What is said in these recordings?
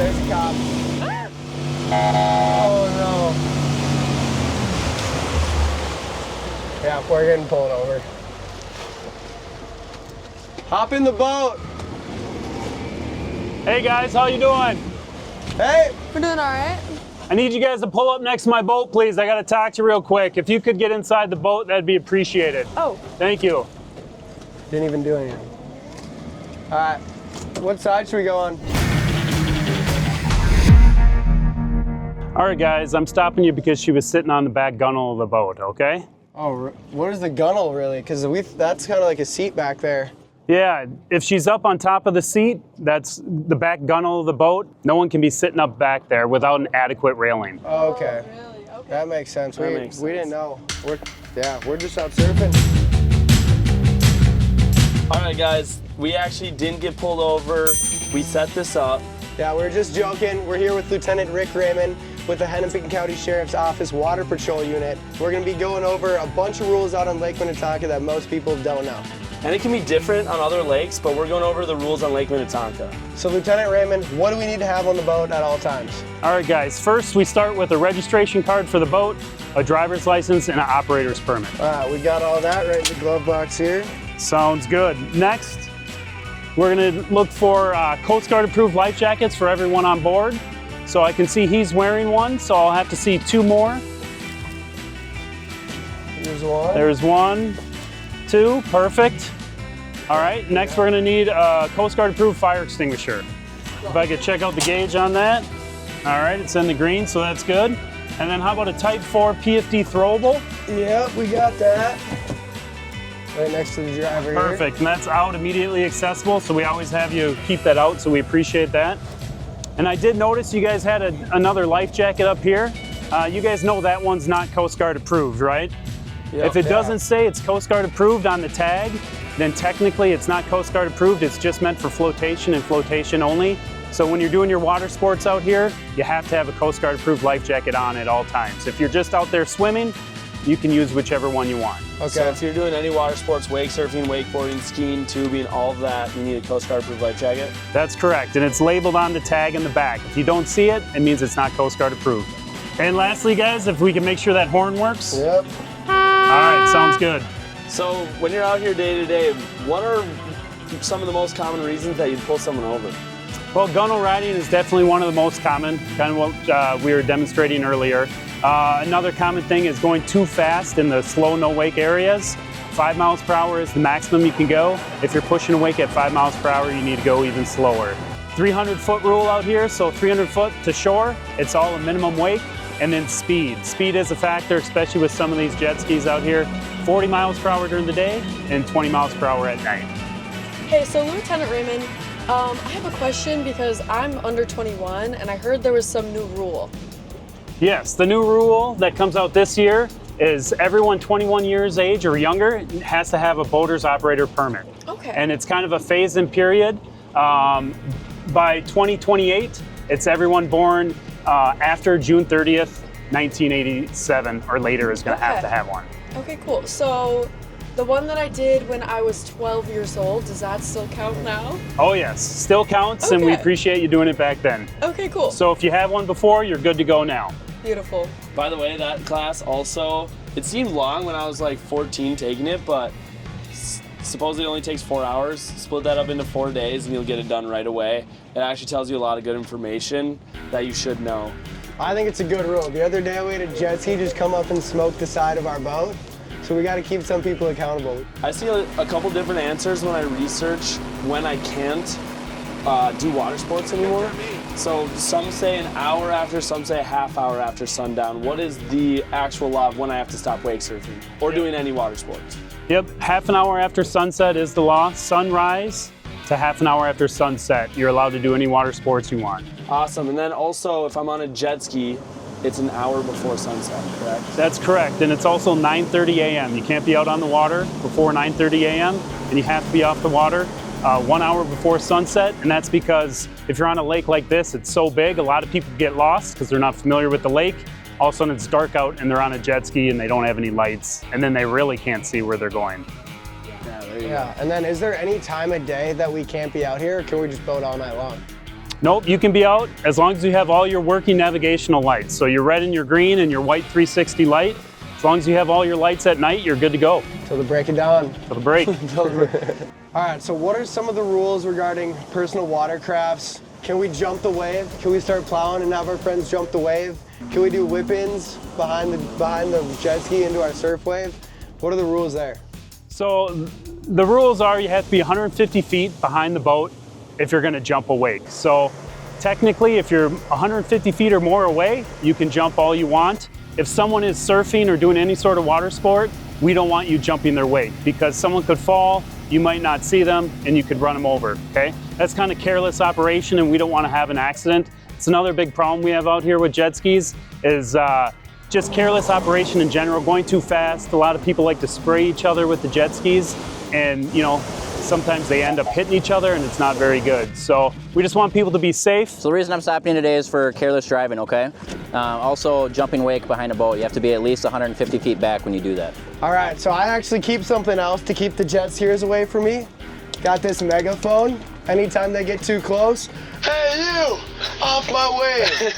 There's a cop. Oh no. Yeah, we're getting pulled over. Hop in the boat. Hey guys, how you doing? Hey. We're doing all right. I need you guys to pull up next to my boat, please. I gotta talk to you real quick. If you could get inside the boat, that'd be appreciated. Oh. Thank you. Didn't even do anything. All right, what side should we go on? All right, guys, I'm stopping you because she was sitting on the back gunnel of the boat, okay? Oh, what is the gunnel really? Because that's kind of like a seat back there. Yeah, if she's up on top of the seat, that's the back gunnel of the boat. No one can be sitting up back there without an adequate railing. Oh, okay. Oh, really? Okay. That makes sense. That We makes sense. didn't know. We're just out surfing. All right, guys, we actually didn't get pulled over. We set this up. Yeah, we're just joking. We're here with Lieutenant Rick Raymond with the Hennepin County Sheriff's Office Water Patrol Unit. We're going to be going over a bunch of rules out on Lake Minnetonka that most people don't know. And it can be different on other lakes, but we're going over the rules on Lake Minnetonka. So Lieutenant Raymond, what do we need to have on the boat at all times? All right, guys, first we start with a registration card for the boat, a driver's license, and an operator's permit. All right, we got all that right in the glove box here. Sounds good. Next, we're gonna look for Coast Guard approved life jackets for everyone on board. So I can see he's wearing one, so I'll have to see two more. Here's one. There's one, two, perfect. All right, next we're gonna need a Coast Guard approved fire extinguisher. If I could check out the gauge on that. All right, it's in the green, so that's good. And then how about a Type 4 PFD throwable? Yep, we got that. Right next to the driver here. Perfect, and that's out immediately accessible, so we always have you keep that out, so we appreciate that. And I did notice you guys had another life jacket up here. You guys know that one's not Coast Guard approved, right? Yep. If it doesn't say it's Coast Guard approved on the tag, then technically it's not Coast Guard approved, it's just meant for flotation and flotation only. So when you're doing your water sports out here, you have to have a Coast Guard approved life jacket on at all times. If you're just out there swimming, you can use whichever one you want. Okay. So if you're doing any water sports, wake surfing, wakeboarding, skiing, tubing, all of that, you need a Coast Guard approved life jacket. That's correct, and it's labeled on the tag in the back. If you don't see it, it means it's not Coast Guard approved. And lastly, guys, if we can make sure that horn works. Yep. All right, sounds good. So when you're out here day to day, what are some of the most common reasons that you'd pull someone over? Well, gunnel riding is definitely one of the most common, kind of what we were demonstrating earlier. Another common thing is going too fast in the slow no wake areas. 5 miles per hour is the maximum you can go. If you're pushing a wake at 5 miles per hour, you need to go even slower. 300-foot rule out here, so 300 foot to shore, it's all a minimum wake. And then speed. Speed is a factor, especially with some of these jet skis out here. 40 miles per hour during the day and 20 miles per hour at night. Hey, so Lieutenant Raymond, I have a question because I'm under 21 and I heard there was some new rule. Yes, the new rule that comes out this year is everyone 21 years age or younger has to have a boater's operator permit. Okay. And it's kind of a phase-in period. By 2028, it's everyone born after June 30th, 1987 or later is going to have to have one. Okay, cool. So the one that I did when I was 12 years old, does that still count now? Oh yes, still counts, and we Okay. appreciate you doing it back then. Okay, cool. So if you have one before, you're good to go now. Beautiful. By the way, that class also, it seemed long when I was like 14 taking it, but supposedly it only takes 4 hours. Split that up into 4 days and you'll get it done right away. It actually tells you a lot of good information that you should know. I think it's a good rule. The other day we had a jet ski just come up and smoke the side of our boat. So we got to keep some people accountable. I see a couple different answers when I research when I can't do water sports anymore. So some say an hour after, some say a half hour after sundown. What is the actual law of when I have to stop wake surfing or doing any water sports? Yep, half an hour after sunset is the law. Sunrise to half an hour after sunset. You're allowed to do any water sports you want. Awesome. And then also, if I'm on a jet ski, it's an hour before sunset, correct? That's correct, and it's also 9:30 a.m. You can't be out on the water before 9:30 a.m., and you have to be off the water 1 hour before sunset, and that's because if you're on a lake like this, it's so big, a lot of people get lost because they're not familiar with the lake. All of a sudden it's dark out and they're on a jet ski and they don't have any lights, and then they really can't see where they're going. Yeah, and then is there any time of day that we can't be out here, or can we just boat all night long? Nope, you can be out as long as you have all your working navigational lights. So your red and your green and your white 360 light. As long as you have all your lights at night, you're good to go. Till the break of dawn. Till the break. All right, so what are some of the rules regarding personal watercrafts? Can we jump the wave? Can we start plowing and have our friends jump the wave? Can we do whip-ins behind the jet ski into our surf wave? What are the rules there? So the rules are you have to be 150 feet behind the boat if you're gonna jump a wake. So technically, if you're 150 feet or more away, you can jump all you want. If someone is surfing or doing any sort of water sport, we don't want you jumping their wake because someone could fall, you might not see them, and you could run them over, okay? That's kind of careless operation and we don't want to have an accident. It's another big problem we have out here with jet skis is just careless operation in general, going too fast. A lot of people like to spray each other with the jet skis and, you know, sometimes they end up hitting each other and it's not very good. So we just want people to be safe. So the reason I'm stopping today is for careless driving, okay? Also, jumping wake behind a boat. You have to be at least 150 feet back when you do that. All right, so I actually keep something else to keep the jet skiers away from me. Got this megaphone. Anytime they get too close, hey you, off my way.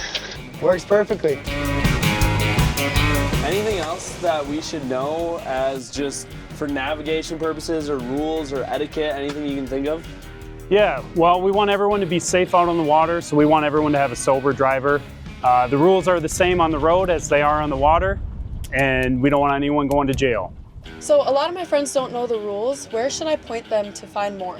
Works perfectly. Anything else that we should know as just for navigation purposes or rules or etiquette, anything you can think of? Yeah, well, we want everyone to be safe out on the water, so we want everyone to have a sober driver. The rules are the same on the road as they are on the water, and we don't want anyone going to jail. So a lot of my friends don't know the rules. Where should I point them to find more?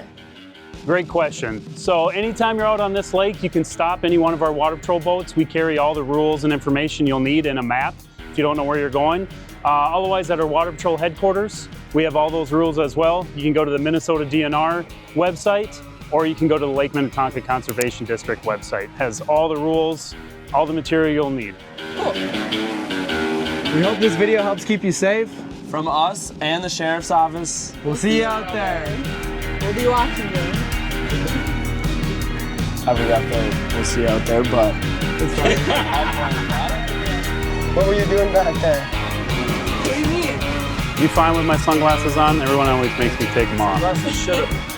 Great question. So anytime you're out on this lake, you can stop any one of our water patrol boats. We carry all the rules and information you'll need in a map if you don't know where you're going. Otherwise, at our water patrol headquarters, we have all those rules as well. You can go to the Minnesota DNR website, or you can go to the Lake Minnetonka Conservation District website. It has all the rules, all the material you'll need. Cool. We hope this video helps keep you safe. From us and the sheriff's office. We'll see you out there. We'll be watching you. I forgot the we'll see you out there, but It's fine. What were you doing back there? What do you mean? You fine with my sunglasses on? Everyone always makes me take them off. should have.